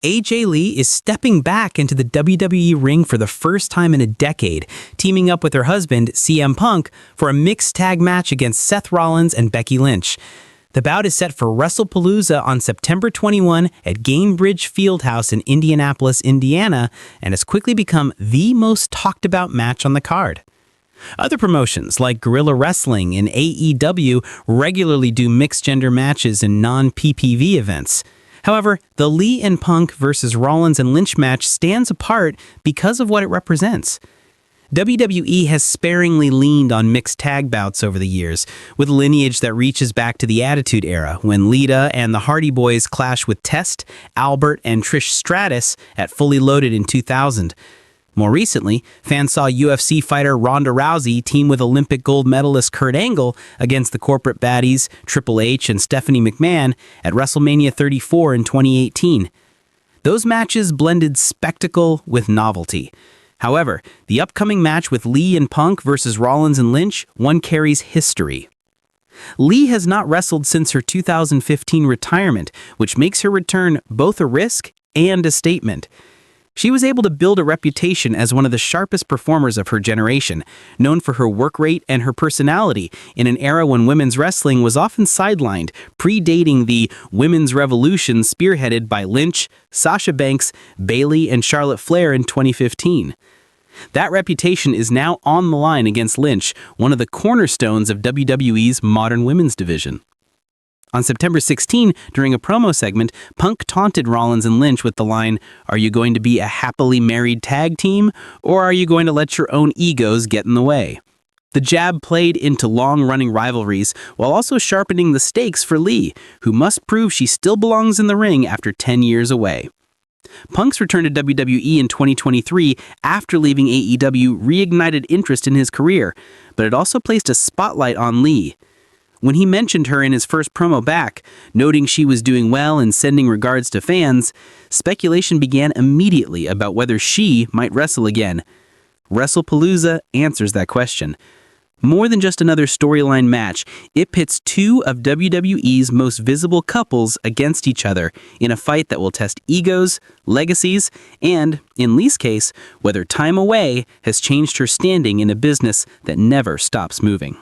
AJ Lee is stepping back into the WWE ring for the first time in a decade, teaming up with her husband, CM Punk, for a mixed tag match against Seth Rollins and Becky Lynch. The bout is set for WrestlePalooza on September 21 at Gainbridge Fieldhouse in Indianapolis, Indiana, and has quickly become the most talked about match on the card. Other promotions like Guerrilla Wrestling and AEW regularly do mixed-gender matches in non-PPV events. However, the Lee and Punk versus Rollins and Lynch match stands apart because of what it represents. WWE has sparingly leaned on mixed tag bouts over the years, with a lineage that reaches back to the Attitude Era, when Lita and the Hardy Boys clashed with Test, Albert, and Trish Stratus at Fully Loaded in 2000. More recently, fans saw UFC fighter Ronda Rousey team with Olympic gold medalist Kurt Angle against the corporate baddies Triple H and Stephanie McMahon at WrestleMania 34 in 2018. Those matches blended spectacle with novelty. However, the upcoming match with Lee and Punk versus Rollins and Lynch, one carries history. Lee has not wrestled since her 2015 retirement, which makes her return both a risk and a statement. She was able to build a reputation as one of the sharpest performers of her generation, known for her work rate and her personality in an era when women's wrestling was often sidelined, predating the women's revolution spearheaded by Lynch, Sasha Banks, Bayley, and Charlotte Flair in 2015. That reputation is now on the line against Lynch, one of the cornerstones of WWE's modern women's division. On September 16, during a promo segment, Punk taunted Rollins and Lynch with the line, "Are you going to be a happily married tag team, or are you going to let your own egos get in the way?" The jab played into long-running rivalries while also sharpening the stakes for Lee, who must prove she still belongs in the ring after 10 years away. Punk's return to WWE in 2023 after leaving AEW reignited interest in his career, but it also placed a spotlight on Lee. When he mentioned her in his first promo back, noting she was doing well and sending regards to fans, speculation began immediately about whether she might wrestle again. WrestlePalooza answers that question. More than just another storyline match, it pits two of WWE's most visible couples against each other in a fight that will test egos, legacies, and, in Lee's case, whether time away has changed her standing in a business that never stops moving.